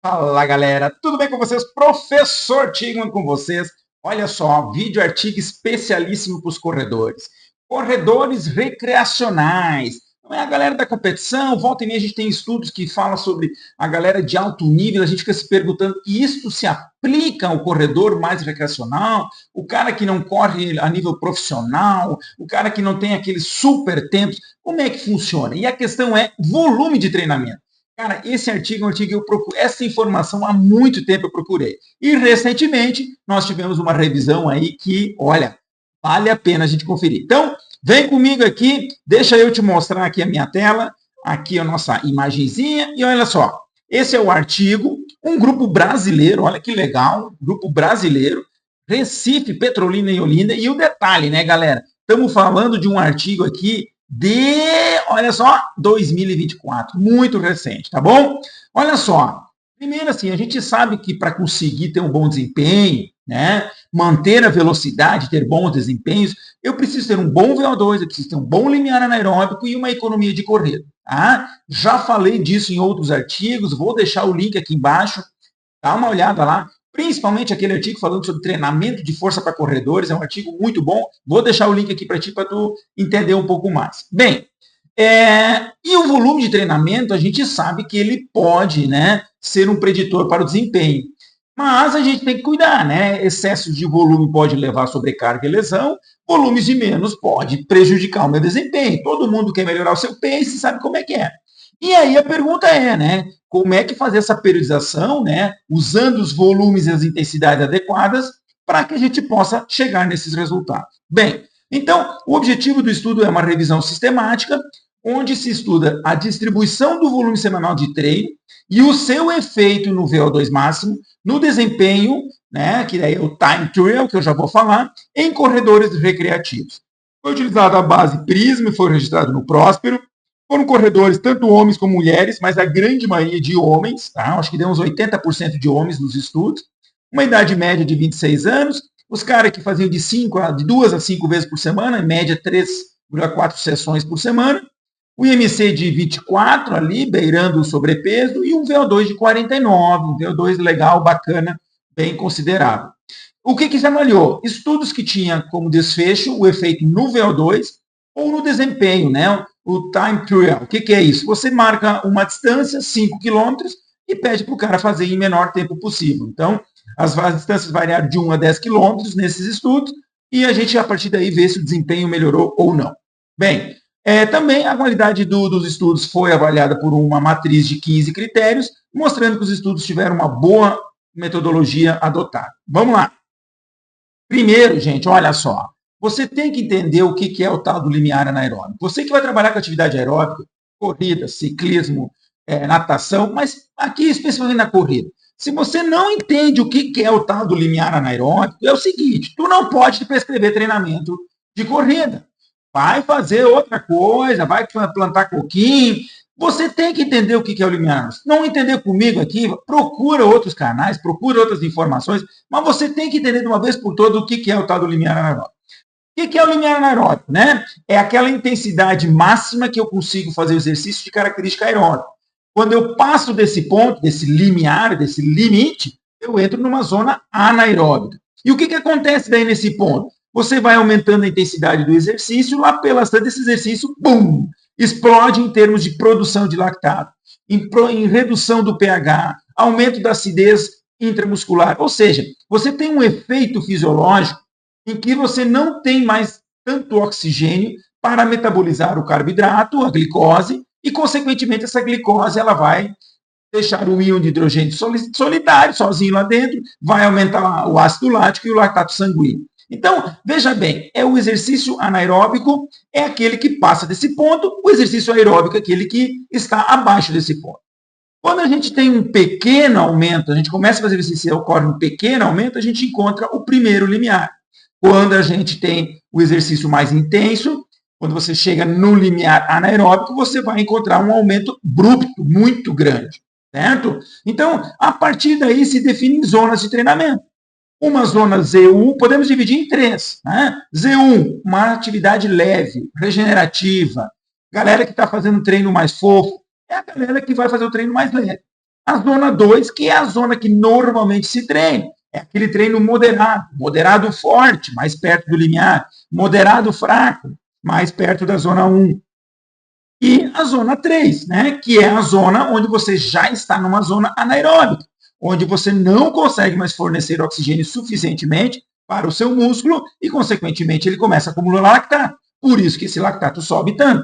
Fala galera, tudo bem com vocês? Professor Tigman com vocês. Olha só, vídeo artigo especialíssimo para os corredores. Corredores recreacionais. Não é a galera da competição, volta e meia a gente tem estudos que falam sobre a galera de alto nível, a gente fica se perguntando, e isso se aplica ao corredor mais recreacional? O cara que não corre a nível profissional, o cara que não tem aqueles super tempos, como é que funciona? E a questão é volume de treinamento. Cara, esse artigo é um artigo que eu procuro, essa informação há muito tempo eu procurei. E recentemente nós tivemos uma revisão aí que, olha, vale a pena a gente conferir. Então, vem comigo aqui, deixa eu te mostrar aqui a minha tela, aqui a nossa imagenzinha, e olha só, esse é o artigo, um grupo brasileiro, olha que legal, grupo brasileiro, Recife, Petrolina e Olinda, e o detalhe, né, galera? Estamos falando de um artigo aqui de, olha só, 2024, muito recente, tá bom? Olha só, primeiro assim, a gente sabe que para conseguir ter um bom desempenho, né, manter a velocidade, ter bons desempenhos, eu preciso ter um bom VO2, eu preciso ter um bom limiar anaeróbico e uma economia de corrida, tá? Já falei disso em outros artigos, vou deixar o link aqui embaixo, dá uma olhada lá, principalmente aquele artigo falando sobre treinamento de força para corredores, é um artigo muito bom, vou deixar o link aqui para ti para tu entender um pouco mais. Bem, e o volume de treinamento, a gente sabe que ele pode, né, ser um preditor para o desempenho. Mas a gente tem que cuidar, né? Excesso de volume pode levar a sobrecarga e lesão, volumes de menos pode prejudicar o meu desempenho. Todo mundo quer melhorar o seu pace, sabe como é que é. E aí a pergunta é, né? Como é que fazer essa periodização, né? Usando os volumes e as intensidades adequadas para que a gente possa chegar nesses resultados. Bem, então, o objetivo do estudo é uma revisão sistemática, onde se estuda a distribuição do volume semanal de treino e o seu efeito no VO2 máximo, no desempenho, né, que daí é o time trial, que eu já vou falar, em corredores recreativos. Foi utilizada a base Prisma, foi registrado no Próspero. Foram corredores, tanto homens como mulheres, mas a grande maioria de homens, tá? Acho que deu uns 80% de homens nos estudos. Uma idade média de 26 anos. Os caras que faziam de 2 a 5 vezes por semana, em média 3,4 sessões por semana. O IMC de 24 ali, beirando o sobrepeso, e um VO2 de 49, um VO2 legal, bacana, bem considerável. O que se avaliou? Estudos que tinham como desfecho o efeito no VO2 ou no desempenho, né? O time trial. O que é isso? Você marca uma distância, 5 quilômetros, e pede para o cara fazer em menor tempo possível. Então, as distâncias variaram de 1 a 10 quilômetros nesses estudos, e a gente, a partir daí, vê se o desempenho melhorou ou não. Bem, também a qualidade dos estudos foi avaliada por uma matriz de 15 critérios, mostrando que os estudos tiveram uma boa metodologia adotada. Vamos lá. Primeiro, gente, olha só. Você tem que entender o que é o tal do limiar anaeróbico. Você que vai trabalhar com atividade aeróbica, corrida, ciclismo, natação, mas aqui especificamente na corrida. Se você não entende o que é o tal do limiar anaeróbico, é o seguinte, tu não pode prescrever treinamento de corrida. Vai fazer outra coisa, vai plantar coquinho. Você tem que entender o que é o limiar. Se não entender comigo aqui, procura outros canais, procura outras informações, mas você tem que entender de uma vez por todas o que é o tal do limiar anaeróbico. O que é o limiar anaeróbico? Né? É aquela intensidade máxima que eu consigo fazer o exercício de característica aeróbica. Quando eu passo desse ponto, desse limiar, desse limite, eu entro numa zona anaeróbica. E o que acontece daí nesse ponto? Você vai aumentando a intensidade do exercício, lá pela desse exercício, bum, explode em termos de produção de lactato, em redução do pH, aumento da acidez intramuscular. Ou seja, você tem um efeito fisiológico em que você não tem mais tanto oxigênio para metabolizar o carboidrato, a glicose, e, consequentemente, essa glicose ela vai deixar o íon de hidrogênio solitário sozinho lá dentro, vai aumentar o ácido lático e o lactato sanguíneo. Então, veja bem, o exercício anaeróbico é aquele que passa desse ponto, o exercício aeróbico é aquele que está abaixo desse ponto. Quando a gente tem um pequeno aumento, a gente começa a fazer exercício e ocorre um pequeno aumento, a gente encontra o primeiro limiar. Quando a gente tem o exercício mais intenso, quando você chega no limiar anaeróbico, você vai encontrar um aumento abrupto, muito grande, certo? Então, a partir daí se definem zonas de treinamento. Uma zona Z1, podemos dividir em três. Né? Z1, uma atividade leve, regenerativa. Galera que está fazendo um treino mais fofo, é a galera que vai fazer o treino mais leve. A zona 2, que é a zona que normalmente se treina, é aquele treino moderado, moderado forte, mais perto do limiar, moderado fraco, mais perto da zona 1. E a zona 3, né, que é a zona onde você já está numa zona anaeróbica, onde você não consegue mais fornecer oxigênio suficientemente para o seu músculo e, consequentemente, ele começa a acumular lactato. Por isso que esse lactato sobe tanto.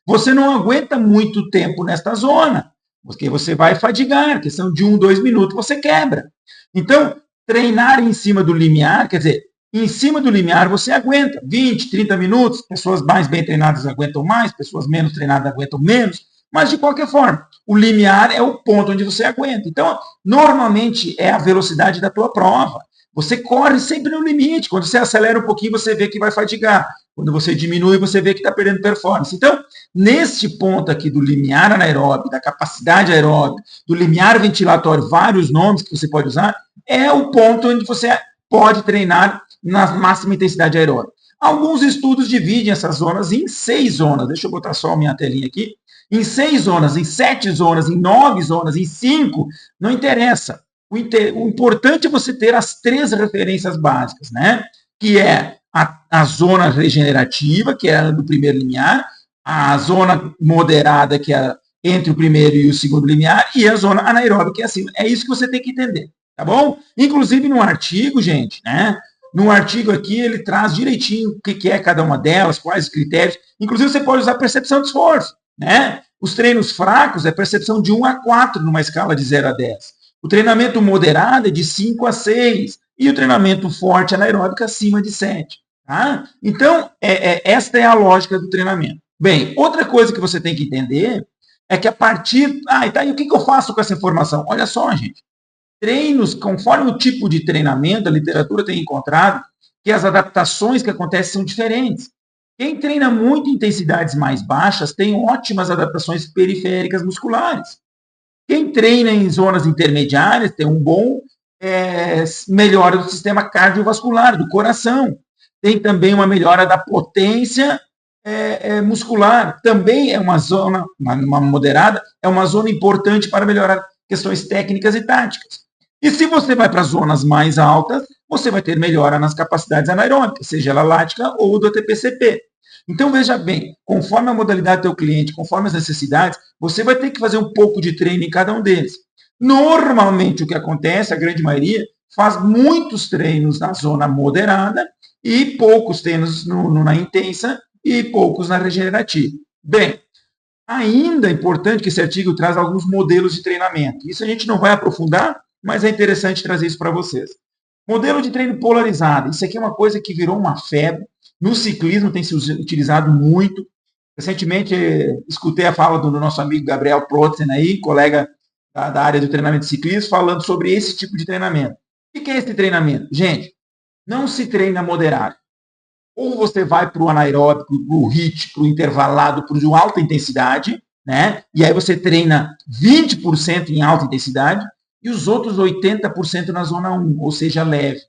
Você não aguenta muito tempo nesta zona, porque você vai fadigar, questão de 2 minutos você quebra. Então, treinar em cima do limiar, quer dizer, em cima do limiar você aguenta 20, 30 minutos, pessoas mais bem treinadas aguentam mais, pessoas menos treinadas aguentam menos, mas de qualquer forma, o limiar é o ponto onde você aguenta. Então, normalmente é a velocidade da tua prova. Você corre sempre no limite. Quando você acelera um pouquinho, você vê que vai fadigar. Quando você diminui, você vê que está perdendo performance. Então, neste ponto aqui do limiar anaeróbico, da capacidade aeróbica, do limiar ventilatório, vários nomes que você pode usar, é o ponto onde você pode treinar na máxima intensidade aeróbica. Alguns estudos dividem essas zonas em 6 zonas. Deixa eu botar só a minha telinha aqui. Em 6 zonas, em 7 zonas, em 9 zonas, em 5, não interessa. O importante é você ter as 3 referências básicas, né? Que é a zona regenerativa, que é a do primeiro limiar, a zona moderada, que é entre o primeiro e o segundo limiar, e a zona anaeróbica, que é acima. É isso que você tem que entender, tá bom? Inclusive no artigo, gente, né? No artigo aqui, ele traz direitinho o que é cada uma delas, quais os critérios. Inclusive, você pode usar percepção de esforço, né? Os treinos fracos é percepção de 1 a 4 numa escala de 0 a 10. O treinamento moderado é de 5 a 6. E o treinamento forte anaeróbico acima de 7. Tá? Então, esta é a lógica do treinamento. Bem, outra coisa que você tem que entender é que a partir... e o que eu faço com essa informação? Olha só, gente. Treinos, conforme o tipo de treinamento, a literatura tem encontrado que as adaptações que acontecem são diferentes. Quem treina muito em intensidades mais baixas tem ótimas adaptações periféricas musculares. Quem treina em zonas intermediárias tem um bom melhora do sistema cardiovascular, do coração. Tem também uma melhora da potência muscular. Também é uma zona, uma moderada, é uma zona importante para melhorar questões técnicas e táticas. E se você vai para zonas mais altas, você vai ter melhora nas capacidades anaeróbicas, seja ela lática ou do ATP-CP. Então, veja bem, conforme a modalidade do teu cliente, conforme as necessidades, você vai ter que fazer um pouco de treino em cada um deles. Normalmente, o que acontece, a grande maioria, faz muitos treinos na zona moderada e poucos treinos na intensa e poucos na regenerativa. Bem, ainda é importante que esse artigo traz alguns modelos de treinamento. Isso a gente não vai aprofundar, mas é interessante trazer isso para vocês. Modelo de treino polarizado. Isso aqui é uma coisa que virou uma febre. No ciclismo tem se utilizado muito. Recentemente, escutei a fala do nosso amigo Gabriel Protzen, aí, colega da área do treinamento de ciclismo, falando sobre esse tipo de treinamento. O que é esse treinamento? Gente, não se treina moderado. Ou você vai para o anaeróbico, para o HIIT, para o intervalado, para o alta intensidade, né? E aí você treina 20% em alta intensidade e os outros 80% na zona 1, ou seja, leve.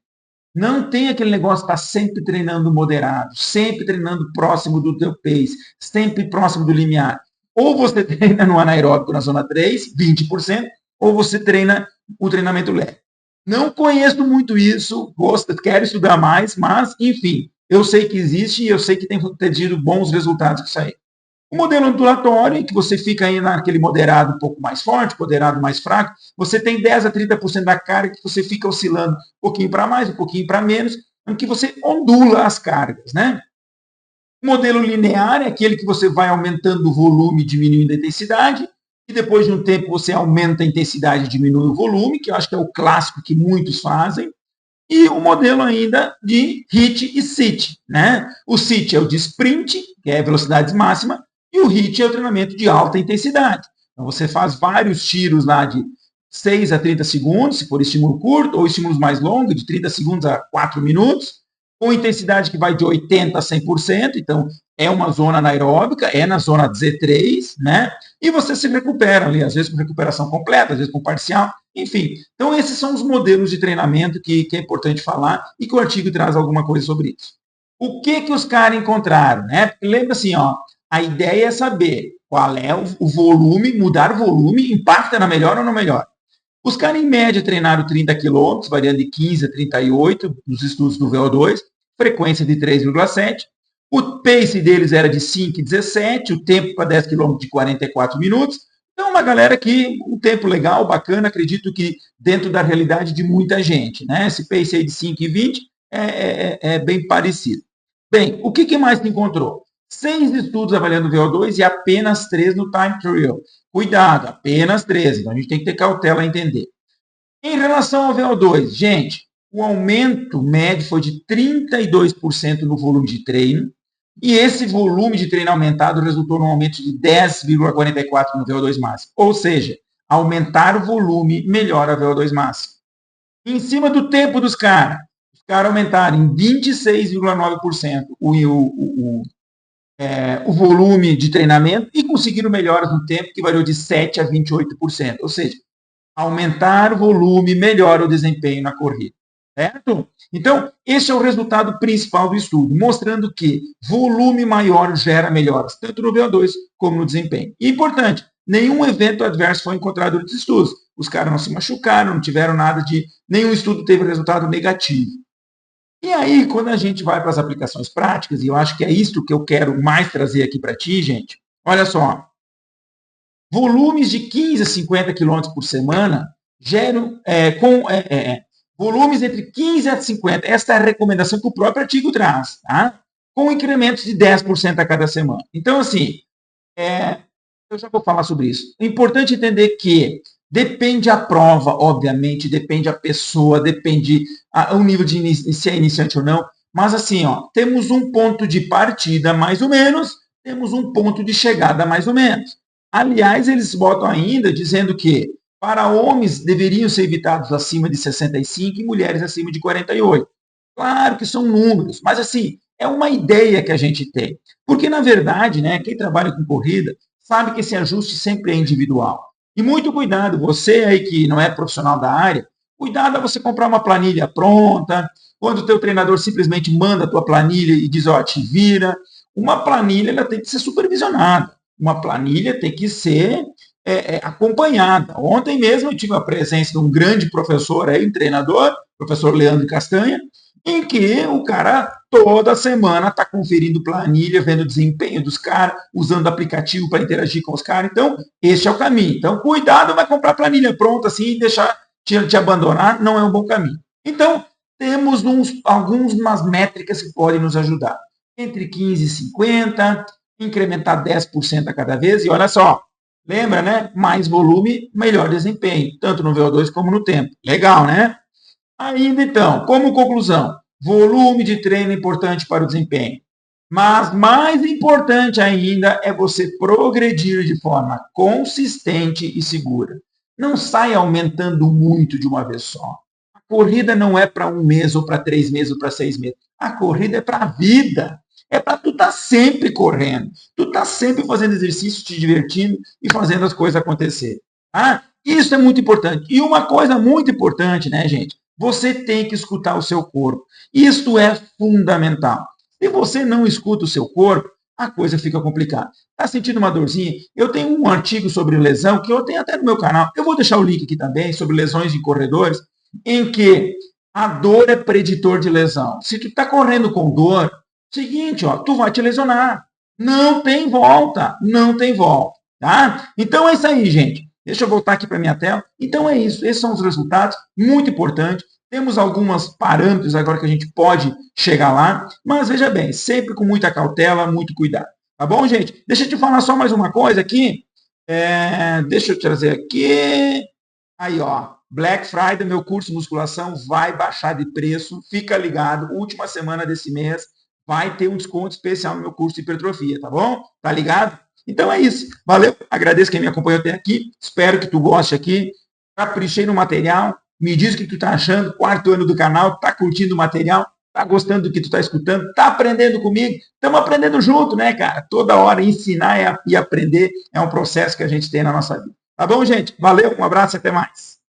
Não tem aquele negócio de estar sempre treinando moderado, sempre treinando próximo do teu pace, sempre próximo do limiar. Ou você treina no anaeróbico na zona 3, 20%, ou você treina o treinamento leve. Não conheço muito isso, quero estudar mais, mas, enfim, eu sei que existe e eu sei que tem tido bons resultados com isso aí. O modelo ondulatório, em que você fica aí naquele moderado um pouco mais forte, moderado mais fraco, você tem 10 a 30% da carga que você fica oscilando um pouquinho para mais, um pouquinho para menos, em que você ondula as cargas, né? O modelo linear é aquele que você vai aumentando o volume e diminuindo a intensidade, e depois de um tempo você aumenta a intensidade e diminui o volume, que eu acho que é o clássico que muitos fazem. E o modelo ainda de HIIT e SIT, né? O SIT é o de sprint, que é velocidade máxima, e o HIIT é o treinamento de alta intensidade. Então, você faz vários tiros lá de 6 a 30 segundos, se for estímulo curto, ou estímulos mais longos, de 30 segundos a 4 minutos, com intensidade que vai de 80% a 100%, então é uma zona anaeróbica, é na zona Z3, né? E você se recupera ali, às vezes com recuperação completa, às vezes com parcial, enfim. Então esses são os modelos de treinamento que é importante falar e que o artigo traz alguma coisa sobre isso. O que os caras encontraram, né? Lembra assim, ó, a ideia é saber qual é o volume, mudar o volume, impacta na melhora ou não melhora. Os caras, em média, treinaram 30 quilômetros, variando de 15 a 38, nos estudos do VO2, frequência de 3,7. O pace deles era de 5,17, o tempo para 10 quilômetros de 44 minutos. Então, uma galera que, um tempo legal, bacana, acredito que dentro da realidade de muita gente, né? Esse pace aí de 5,20 é bem parecido. Bem, o que mais se encontrou? 6 estudos avaliando o VO2 e apenas 3 no time trial. Cuidado, apenas 3, então a gente tem que ter cautela a entender. Em relação ao VO2, gente, o aumento médio foi de 32% no volume de treino, e esse volume de treino aumentado resultou num aumento de 10,44 no VO2 máximo. Ou seja, aumentar o volume melhora o VO2 máximo. Em cima do tempo dos caras, os caras aumentaram em 26,9% o volume de treinamento e conseguiram melhoras no tempo, que variou de 7% a 28%. Ou seja, aumentar o volume melhora o desempenho na corrida. Certo? Então, esse é o resultado principal do estudo, mostrando que volume maior gera melhoras, tanto no VO2 como no desempenho. E importante, nenhum evento adverso foi encontrado nos estudos. Os caras não se machucaram, não tiveram nada de... Nenhum estudo teve resultado negativo. E aí, quando a gente vai para as aplicações práticas, e eu acho que é isso que eu quero mais trazer aqui para ti, gente, olha só, volumes de 15 a 50 quilômetros por semana geram volumes entre 15 a 50. Esta é a recomendação que o próprio artigo traz, tá? Com incrementos de 10% a cada semana. Então, assim, eu já vou falar sobre isso. É importante entender que depende a prova, obviamente, depende a pessoa, depende o nível de se é iniciante ou não. Mas assim, ó, temos um ponto de partida mais ou menos, temos um ponto de chegada mais ou menos. Aliás, eles botam ainda dizendo que para homens deveriam ser evitados acima de 65 e mulheres acima de 48. Claro que são números, mas assim, é uma ideia que a gente tem. Porque, na verdade, né, quem trabalha com corrida sabe que esse ajuste sempre é individual. E muito cuidado, você aí que não é profissional da área, cuidado a você comprar uma planilha pronta, quando o teu treinador simplesmente manda a tua planilha e diz, ó, te vira. Uma planilha ela tem que ser supervisionada, uma planilha tem que ser acompanhada. Ontem mesmo eu tive a presença de um grande professor aí, um treinador, professor Leandro Castanha, em que o cara toda semana está conferindo planilha, vendo o desempenho dos caras, usando aplicativo para interagir com os caras. Então, esse é o caminho. Então, cuidado, vai comprar planilha pronta assim e deixar te abandonar, não é um bom caminho. Então, temos algumas métricas que podem nos ajudar. Entre 15 e 50, incrementar 10% a cada vez, e olha só, lembra, né? Mais volume, melhor desempenho, tanto no VO2 como no tempo. Legal, né? Ainda então, como conclusão, volume de treino é importante para o desempenho. Mas mais importante ainda é você progredir de forma consistente e segura. Não saia aumentando muito de uma vez só. A corrida não é para 1 mês, ou para 3 meses, ou para 6 meses. A corrida é para a vida. É para tu estar sempre correndo. Tu estar sempre fazendo exercício, te divertindo e fazendo as coisas acontecer. Ah, isso é muito importante. E uma coisa muito importante, né, gente? Você tem que escutar o seu corpo. Isto é fundamental. Se você não escuta o seu corpo, a coisa fica complicada. Está sentindo uma dorzinha? Eu tenho um artigo sobre lesão, que eu tenho até no meu canal. Eu vou deixar o link aqui também, sobre lesões de corredores, em que a dor é preditor de lesão. Se tu está correndo com dor, seguinte, ó, tu vai te lesionar. Não tem volta, não tem volta. Tá? Então é isso aí, gente. Deixa eu voltar aqui para a minha tela. Então é isso, esses são os resultados, muito importante. Temos alguns parâmetros agora que a gente pode chegar lá, mas veja bem, sempre com muita cautela, muito cuidado. Tá bom, gente? Deixa eu te falar só mais uma coisa aqui. Deixa eu trazer aqui. Aí, ó, Black Friday, meu curso de musculação vai baixar de preço. Fica ligado, última semana desse mês vai ter um desconto especial no meu curso de hipertrofia, tá bom? Tá ligado? Então é isso. Valeu. Agradeço quem me acompanhou até aqui. Espero que tu goste aqui. Caprichei no material. Me diz o que tu tá achando. 4º ano do canal. Tá curtindo o material? Tá gostando do que tu tá escutando? Tá aprendendo comigo? Estamos aprendendo junto, né, cara? Toda hora ensinar e aprender é um processo que a gente tem na nossa vida. Tá bom, gente? Valeu. Um abraço e até mais.